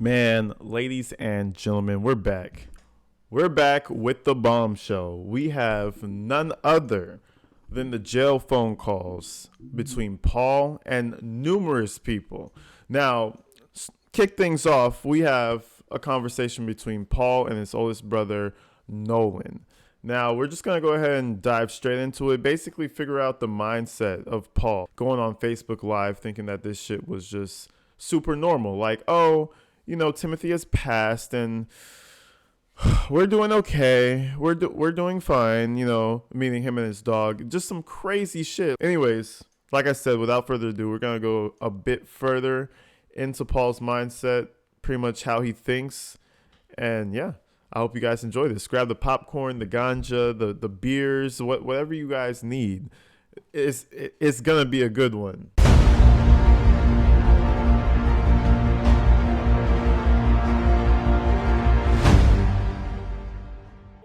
Man, ladies and gentlemen, we're back. We're back with the bombshell. We have none other than the jail phone calls between Paul and numerous people. Now, kick things off, we have a conversation between Paul and his oldest brother, Nolan. Now, we're just going to go ahead and dive straight into it. Basically, figure out the mindset of Paul going on Facebook Live thinking that this shit was just super normal. Like, oh, Timothy has passed and we're doing okay. We're doing fine, meaning him and his dog. Just some crazy shit. Anyways, like I said, without further ado, we're going to go a bit further into Paul's mindset, pretty much how he thinks. And yeah, I hope you guys enjoy this. Grab the popcorn, the ganja, the beers, whatever you guys need. It's going to be a good one.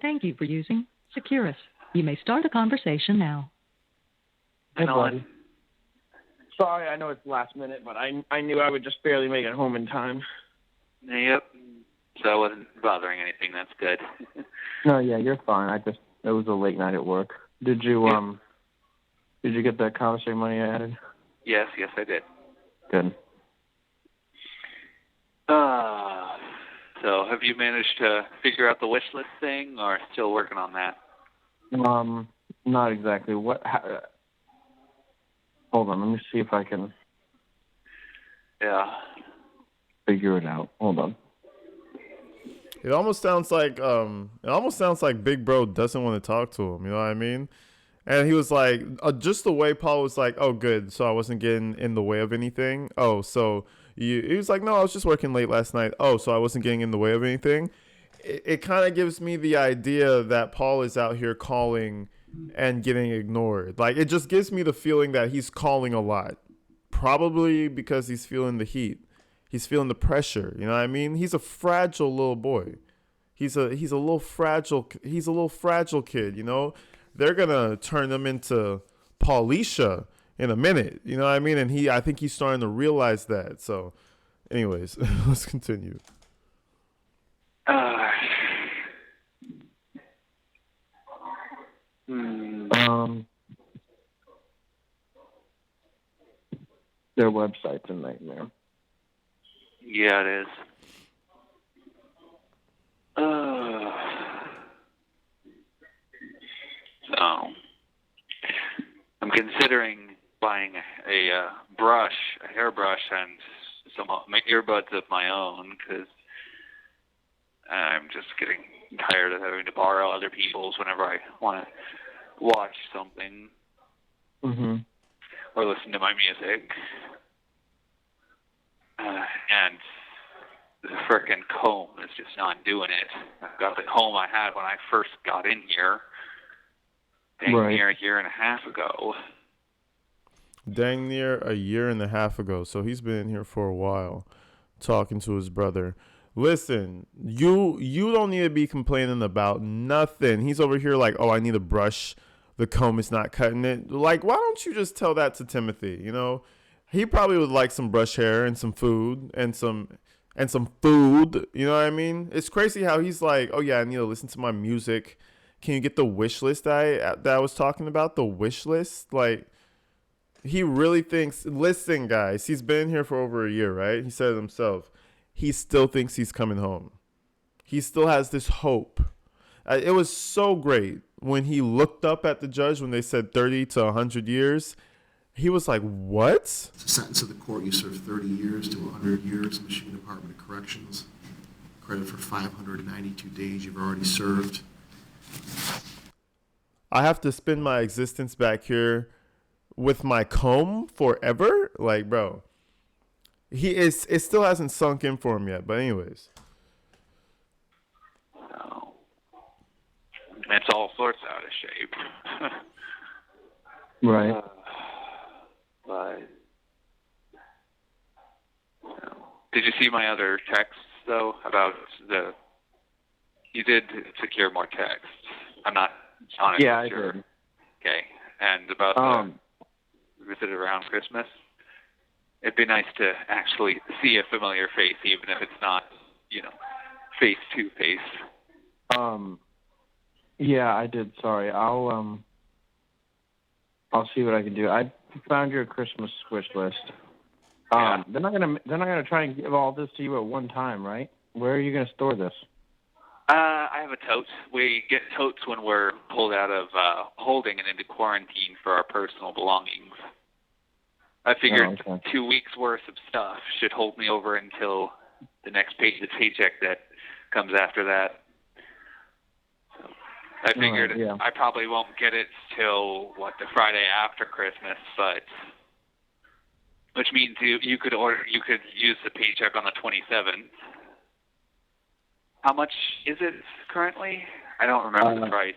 Thank you for using Securus. You may start a conversation now. Hey, buddy. Sorry, I know it's last minute, but I knew I would just barely make it home in time. Yep. So I wasn't bothering anything. That's good. No, yeah, you're fine. It was a late night at work. Did you get that commissary money I added? Yes, I did. Good. So have you managed to figure out the wish list thing, or still working on that? Not exactly. Hold on, let me see if I can. Yeah. Figure it out. Hold on. It almost sounds like Big Bro doesn't want to talk to him. You know what I mean? And he was like, just the way Paul was like, oh, good. So I wasn't getting in the way of anything. Oh, so he was like, no, I was just working late last night. Oh, so I wasn't getting in the way of anything. It kind of gives me the idea that Paul is out here calling and getting ignored. Like, it just gives me the feeling that he's calling a lot. Probably because he's feeling the heat. He's feeling the pressure. You know what I mean? He's a fragile little boy. He's a little fragile kid, you know? They're going to turn him into Paulisha in a minute. You know what I mean? And I think he's starting to realize that. So, anyways, let's continue. Their website's a nightmare. Yeah, it is. So, I'm considering buying a hairbrush, and some earbuds of my own, because I'm just getting tired of having to borrow other people's whenever I want to watch something or listen to my music. And the frickin' comb is just not doing it. I've got the comb I had when I first got in here, near a year and a half ago. Dang near a year and a half ago. So he's been in here for a while, talking to his brother. Listen, you don't need to be complaining about nothing. He's over here like, oh, I need a brush. The comb is not cutting it. Like, why don't you just tell that to Timothy? You know, he probably would like some brush hair and some food and some food. You know what I mean? It's crazy how he's like, oh yeah, I need to listen to my music. Can you get the wish list that I was talking about? The wish list, like. He really thinks, listen, guys, he's been here for over a year, right? He said it himself. He still thinks he's coming home. He still has this hope. It was so great when he looked up at the judge when they said 30 to 100 years. He was like, what? It's a sentence of the court. You serve 30 years to 100 years, Michigan Department of Corrections. Credit for 592 days you've already served. I have to spend my existence back here with my comb forever? Like, bro, it still hasn't sunk in for him yet. But anyways, No. It's all sorts out of shape. Right. But did you see my other texts though about you did secure more texts? I'm not honestly sure. I did. Okay. And about the visit around Christmas? it'd be nice to actually see a familiar face, even if it's not, face to face. Yeah, I did. Sorry. I'll see what I can do. I found your Christmas wish list. Yeah. They're not gonna try and give all this to you at one time, right? Where are you gonna store this? I have a tote. We get totes when we're pulled out of holding and into quarantine for our personal belongings. I figured Oh, okay. 2 weeks worth of stuff should hold me over until the next paycheck that comes after that. So I figured yeah. I probably won't get it till the Friday after Christmas, which means you could use the paycheck on the 27th. How much is it currently? I don't remember the price.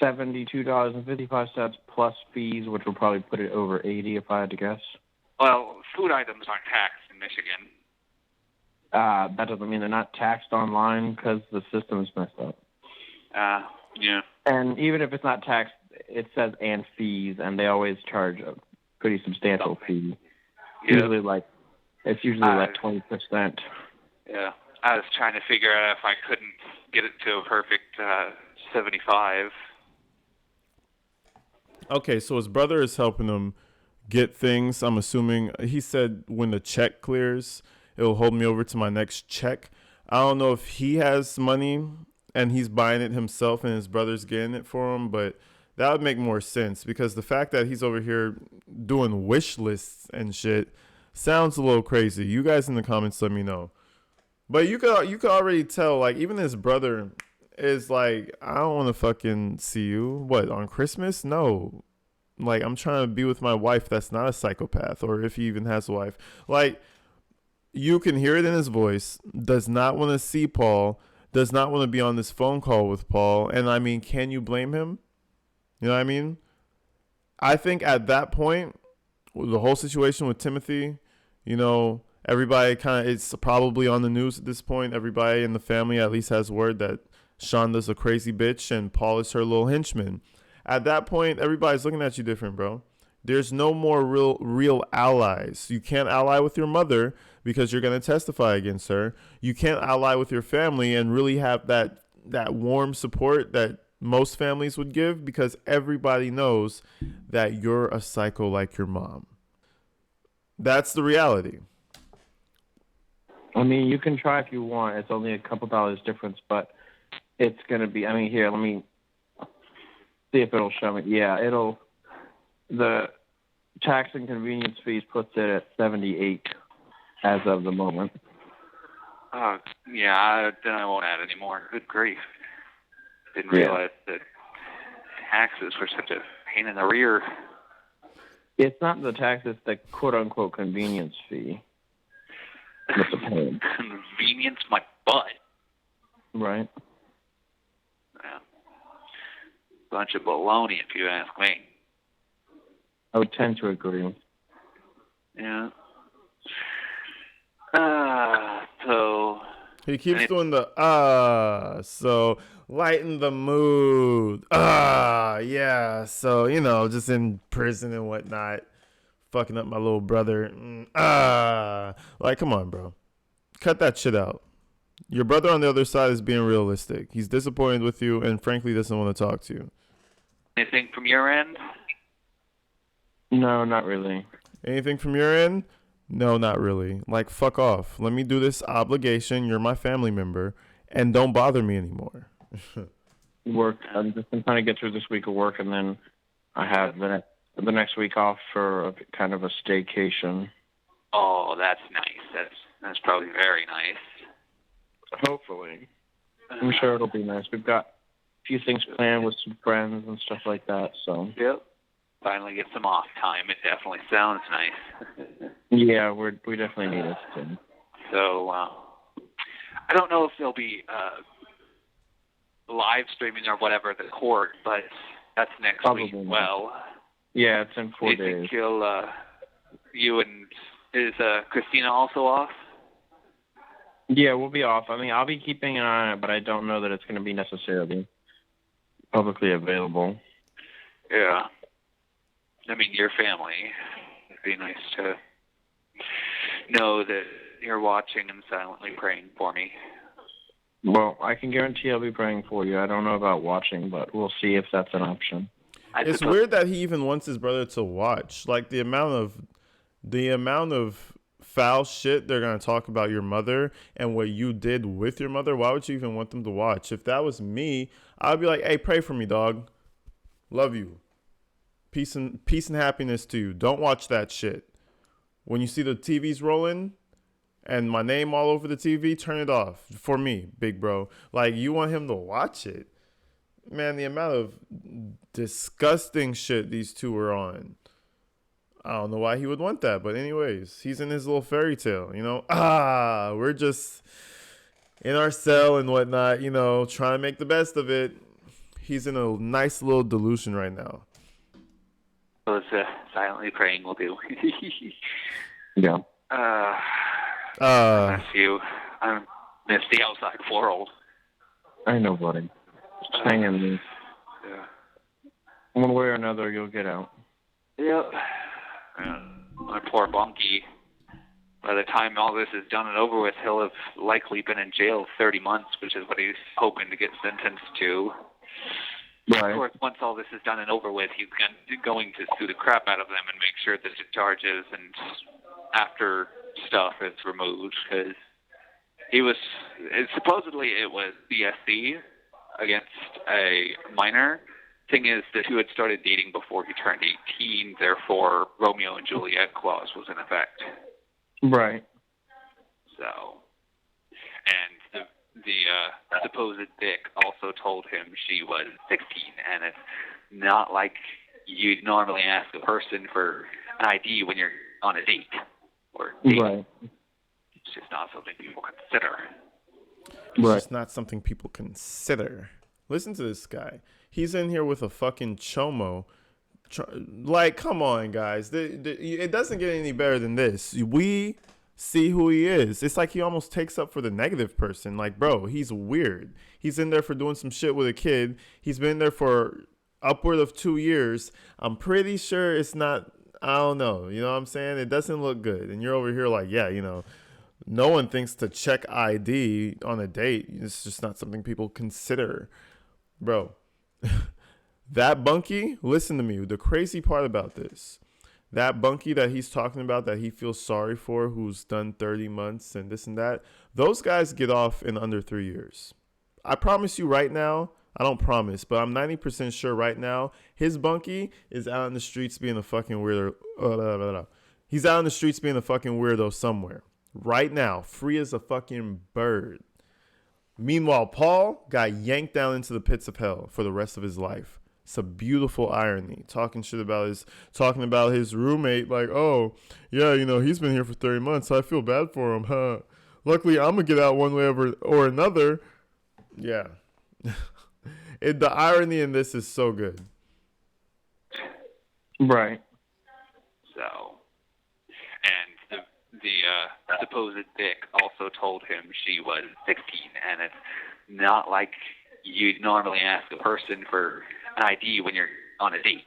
$72.55 plus fees, which will probably put it over $80 if I had to guess. Well, food items aren't taxed in Michigan. That doesn't mean they're not taxed online because the system is messed up. Yeah. And even if it's not taxed, it says and fees, and they always charge a pretty substantial fee. Yeah. It's usually like 20%. Yeah. I was trying to figure out if I couldn't get it to a perfect 75. Okay, so his brother is helping him get things. I'm assuming he said when the check clears, it'll hold me over to my next check. I don't know if he has money and he's buying it himself and his brother's getting it for him, but that would make more sense because the fact that he's over here doing wish lists and shit sounds a little crazy. You guys in the comments let me know. But you could already tell, like, even his brother is like, I don't want to fucking see you. What, on Christmas? No. Like, I'm trying to be with my wife that's not a psychopath, or if he even has a wife. Like, you can hear it in his voice, does not want to see Paul, does not want to be on this phone call with Paul. And, I mean, can you blame him? You know what I mean? I think at that point, the whole situation with Timothy, everybody it's probably on the news at this point. Everybody in the family at least has word that Shonda's a crazy bitch and Paul is her little henchman. At that point, everybody's looking at you different, bro. There's no more real allies. You can't ally with your mother because you're going to testify against her. You can't ally with your family and really have that warm support that most families would give because everybody knows that you're a psycho like your mom. That's the reality. I mean, you can try if you want. It's only a couple dollars difference, but it's going to be, here, let me see if it'll show me. Yeah, the tax and convenience fees puts it at 78 as of the moment. Yeah, then I won't add any more. Good grief. Didn't realize that taxes were such a pain in the rear. It's not the tax, it's the quote-unquote convenience fee. Convenience my butt. Right. Yeah. Bunch of baloney, if you ask me. I would tend to agree. Yeah. So... He keeps doing the, so lighten the mood. Yeah. So, just in prison and whatnot. Fucking up my little brother. Like, come on, bro. Cut that shit out. Your brother on the other side is being realistic. He's disappointed with you and frankly doesn't want to talk to you. Anything from your end? No, not really. Anything from your end? No, not really. Like, fuck off. Let me do this obligation. You're my family member. And don't bother me anymore. Work. I'm just trying to get through this week of work, and then I have the next week off for a kind of a staycation. Oh, that's nice. That's probably very nice. Hopefully. I'm sure it'll be nice. We've got a few things planned with some friends and stuff like that, so. Yep. Finally get some off time. It definitely sounds nice. Yeah, we definitely need it too. So, I don't know if there'll be live streaming or whatever the court, but that's next Probably week. not. Well, yeah, it's in 4 do you days. think is Christina also off? Yeah, we'll be off. I'll be keeping an eye on it, but I don't know that it's going to be necessarily publicly available. Yeah. Your family. It'd be nice to know that you're watching and silently praying for me. Well, I can guarantee I'll be praying for you. I don't know about watching, but we'll see if that's an option. It's weird that he even wants his brother to watch. Like the amount of foul shit they're gonna talk about your mother and what you did with your mother. Why would you even want them to watch? If that was me, I'd be like, hey, pray for me, dog. Love you. Peace and happiness to you. Don't watch that shit. When you see the TVs rolling and my name all over the TV, turn it off for me, big bro. Like, you want him to watch it. Man, the amount of disgusting shit these two are on. I don't know why he would want that, but anyways, he's in his little fairy tale, you know. We're just in our cell and whatnot, you know, trying to make the best of it. He's in a nice little delusion right now. So it's silently praying will do. Yeah. I miss you. I miss the outside world. I know, buddy. Just hang in there. Yeah. One way or another, you'll get out. Yep. My poor Bunky. By the time all this is done and over with, he'll have likely been in jail 30 months, which is what he's hoping to get sentenced to. Right. Of course, once all this is done and over with, he's going to sue the crap out of them and make sure that the charges and after stuff is removed, because supposedly it was BSC against a minor. Thing is, the two had started dating before he turned 18, therefore Romeo and Juliet clause was in effect. Right. So, and the supposed dick also told him she was 16, and it's not like you'd normally ask a person for an ID when you're on a date. Or dating. Right. It's just not something people consider. It's just not something people consider. Listen to this guy. He's in here with a fucking chomo. Like, come on, guys. It doesn't get any better than this. We see who he is. It's like he almost takes up for the negative person. Like, bro, he's weird. He's in there for doing some shit with a kid. He's been there for upward of 2 years. I'm pretty sure it's not, I don't know. You know what I'm saying? It doesn't look good. And you're over here like, yeah, you know, no one thinks to check ID on a date. It's just not something people consider. Bro, that Bunky, listen to me. The crazy part about this, that Bunky that he's talking about that he feels sorry for, who's done 30 months and this and that, those guys get off in under 3 years. I promise you right now, I don't promise, but I'm 90% sure right now, his Bunky is out in the streets being a fucking weirdo. He's out in the streets being a fucking weirdo somewhere. Right now, free as a fucking bird. Meanwhile, Paul got yanked down into the pits of hell for the rest of his life. It's a beautiful irony. Talking about his roommate, like, oh, yeah, you know, he's been here for 30 months, so I feel bad for him, huh? Luckily, I'm going to get out one way or another. Yeah. The irony in this is so good. Right. So, and the supposed dick also told him she was 16, and it's not like you'd normally ask a person for an ID when you're on a date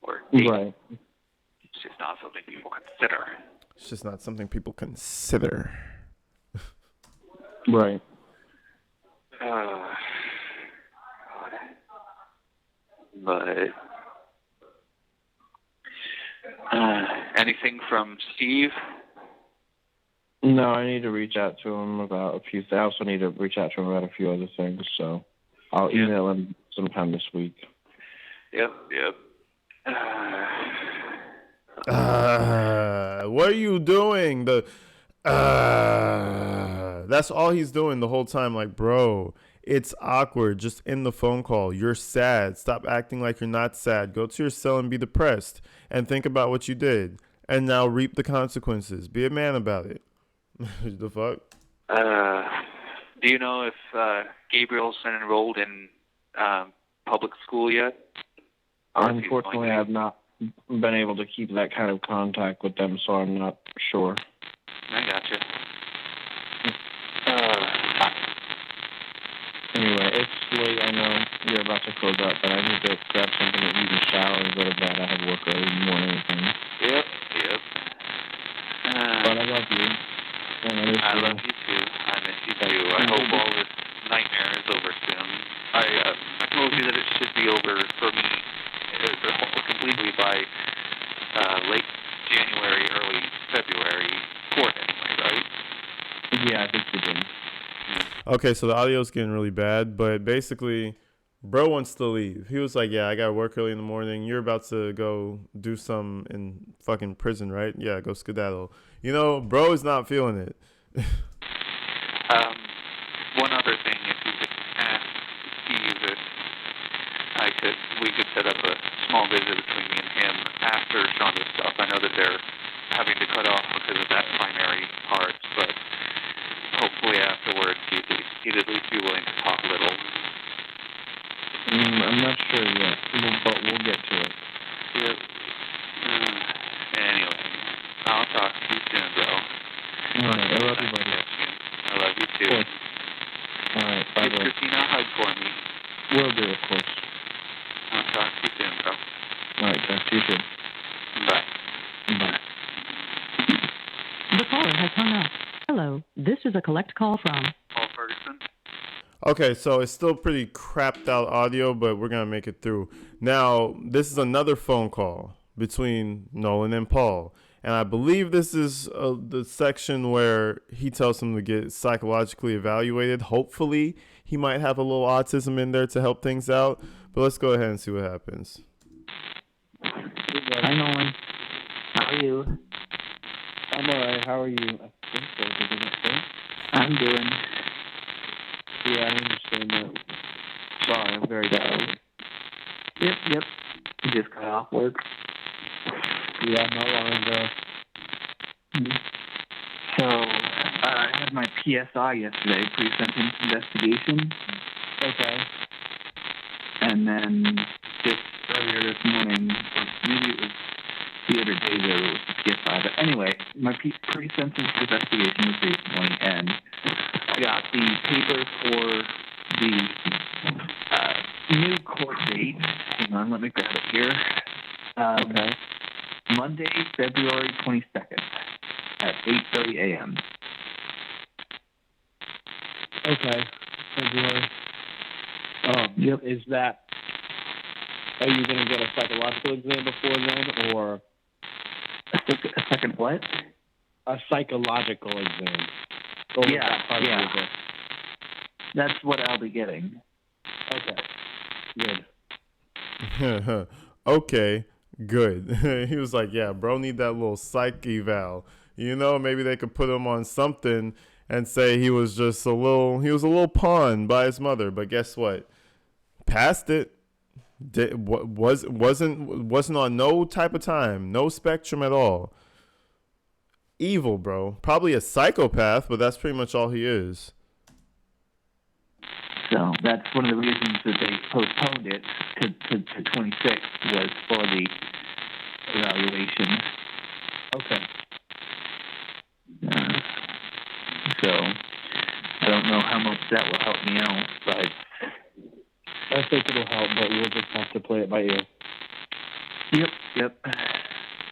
or dating. Right. It's just not something people consider. It's just not something people consider. Right. But anything from Steve? No, I need to reach out to him about a few things. I also need to reach out to him about a few other things, so I'll email him sometime this week. Yep. What are you doing? That's all he's doing the whole time. Like, bro, it's awkward. Just end the phone call. You're sad. Stop acting like you're not sad. Go to your cell and be depressed and think about what you did. And now reap the consequences. Be a man about it. The fuck? Do you know if Gabriel's been enrolled in public school yet? Unfortunately, I've not been able to keep that kind of contact with them, so I'm not sure. I gotcha. Anyway, it's late. I know you're about to close up, but I need to grab something to eat and shower and go to bed. I have work early in the morning. Yep. But I love you. I love you too. I miss you too. I hope all this nightmare is over soon. I told you that it should be over for me completely by late January, early February, court anyway, right? Yeah, I think you did. Okay, so the audio's getting really bad, but basically, bro wants to leave. He was like, yeah, I got to work early in the morning. You're about to go do some in fucking prison, right? Yeah, go skedaddle. You know, bro is not feeling it. One other thing, if you could ask Steve if we could set up a small visit between me and him after Shonda's stuff. I know that they're having to cut off because of that primary part, but hopefully afterwards he'd at least be willing to talk a little. I'm not sure yet, but we'll get to it. Yep. Anyway, I'll talk to you soon, bro. All right, I love you, buddy. I love you too. All right, bye, Give bye. Christina a hug for me. Will do, of course. I'll talk to you soon, bro. All right, talk to you soon. Bye. Bye. The caller has hung up. Hello, this is a collect call from Paul Ferguson. Okay, so it's still pretty crapped out audio, but we're going to make it through. Now, this is another phone call between Nolan and Paul. And I believe this is the section where he tells him to get psychologically evaluated. Hopefully, he might have a little autism in there to help things out. But let's go ahead and see what happens. Hi, Nolan. How are you? I'm all right. How are you? I think so. Doesn't it say? I'm doing. Yeah, I understand that. Sorry, I'm very tired. Yep. You just got off work. Yeah, not long ago. So, I had my PSI yesterday, pre-sentence investigation. Okay. And then just earlier this morning, or maybe it was the other day there was the PSI. But anyway, my pre-sentence investigation was recently, and I got the paper for the new court date. Hang on, let me grab it here. Okay. Monday, February 22nd at 8:30 a.m. Okay. February. Yep. Is that, are you going to get a psychological exam before then, or A second what? a psychological exam? Or Yeah, that part of yeah. the- That's what I'll be getting. Okay. Good. Okay, good. He was like, yeah, bro need that little psych eval. You know, maybe they could put him on something and say he was a little pawned by his mother. But guess what? Passed it. Wasn't on no type of time, no spectrum at all. Evil, bro. Probably a psychopath, but that's pretty much all he is. So that's one of the reasons that they postponed it to 26 was for the evaluation. Okay. So I don't know how much that will help me out, but I think it'll help, but we'll just have to play it by ear. yep.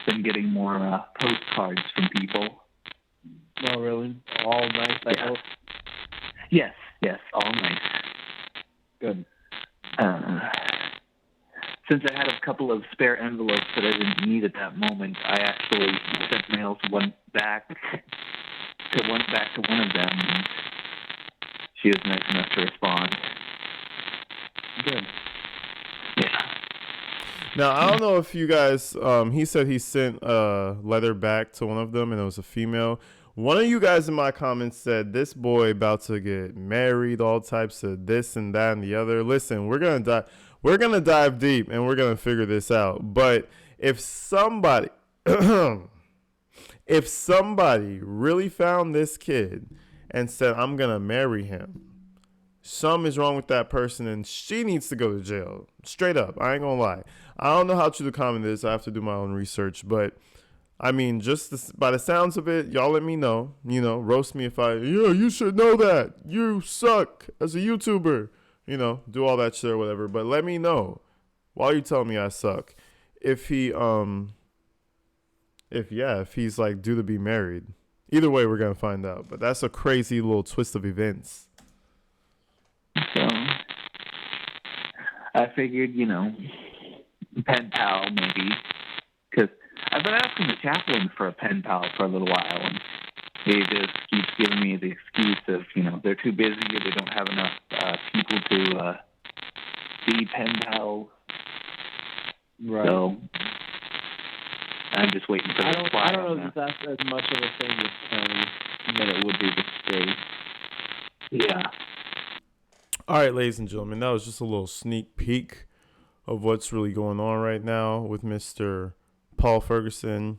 Been getting more postcards from people. Oh, really? All nice, I Yeah. hope. Yes, all nice. Good. Since I had a couple of spare envelopes that I didn't need at that moment, I actually sent mail to one back to one of them, and she was nice enough to respond. Good. Yeah. Now, I don't know if you guys, he said he sent a letter back to one of them and it was a female. One of you guys in my comments said this boy about to get married, all types of this and that and the other. Listen, we're going to dive deep and we're going to figure this out. But if somebody really found this kid and said, I'm going to marry him, something is wrong with that person and she needs to go to jail. Straight up. I ain't gonna lie. I don't know how true the comment is. I have to do my own research. But, I mean, by the sounds of it, y'all let me know. You know, roast me if you should know that. You suck as a YouTuber. You know, do all that shit or whatever. But let me know while you tell me I suck. If he's like due to be married. Either way, we're gonna find out. But that's a crazy little twist of events. So I figured, pen pal maybe, because I've been asking the chaplain for a pen pal for a little while, and he just keeps giving me the excuse of, they're too busy or they don't have enough people to be pen pals. Right. So I'm just waiting for the reply. I don't know if that's as much of a thing this time that it would be the state. Yeah. All right, ladies and gentlemen, that was just a little sneak peek of what's really going on right now with Mr. Paul Ferguson.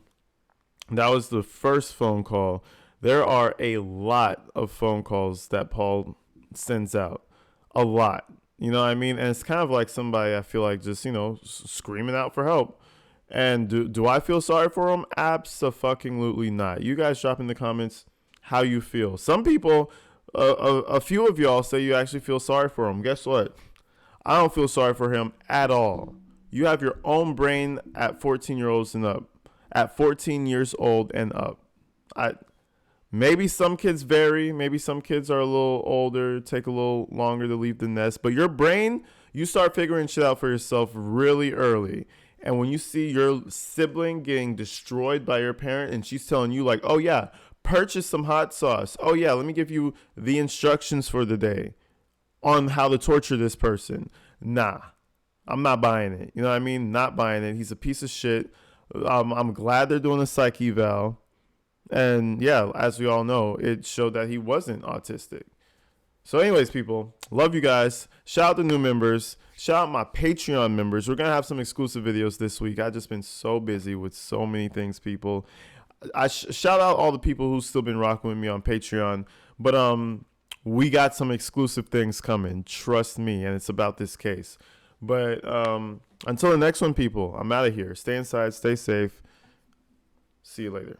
That was the first phone call. There are a lot of phone calls that Paul sends out. A lot. You know what I mean? And it's kind of like somebody, I feel like, just, screaming out for help. And do I feel sorry for him? Abso-fucking-lutely not. You guys drop in the comments how you feel. Some people, a few of y'all say you actually feel sorry for him. Guess what? I don't feel sorry for him at all. You have your own brain at 14-year-olds and up. At 14 years old and up. Maybe some kids vary. Maybe some kids are a little older, take a little longer to leave the nest. But your brain, you start figuring shit out for yourself really early. And when you see your sibling getting destroyed by your parent and she's telling you like, oh yeah, purchase some hot sauce. Oh yeah, let me give you the instructions for the day on how to torture this person. Nah, I'm not buying it. You know what I mean? Not buying it. He's a piece of shit. I'm glad they're doing a psych eval. And yeah, as we all know, it showed that he wasn't autistic. So anyways, people, love you guys. Shout out the new members. Shout out my Patreon members. We're going to have some exclusive videos this week. I've just been so busy with so many things, people. I shout out all the people who've still been rocking with me on Patreon. But we got some exclusive things coming. Trust me. And it's about this case. But until the next one, people, I'm out of here. Stay inside. Stay safe. See you later.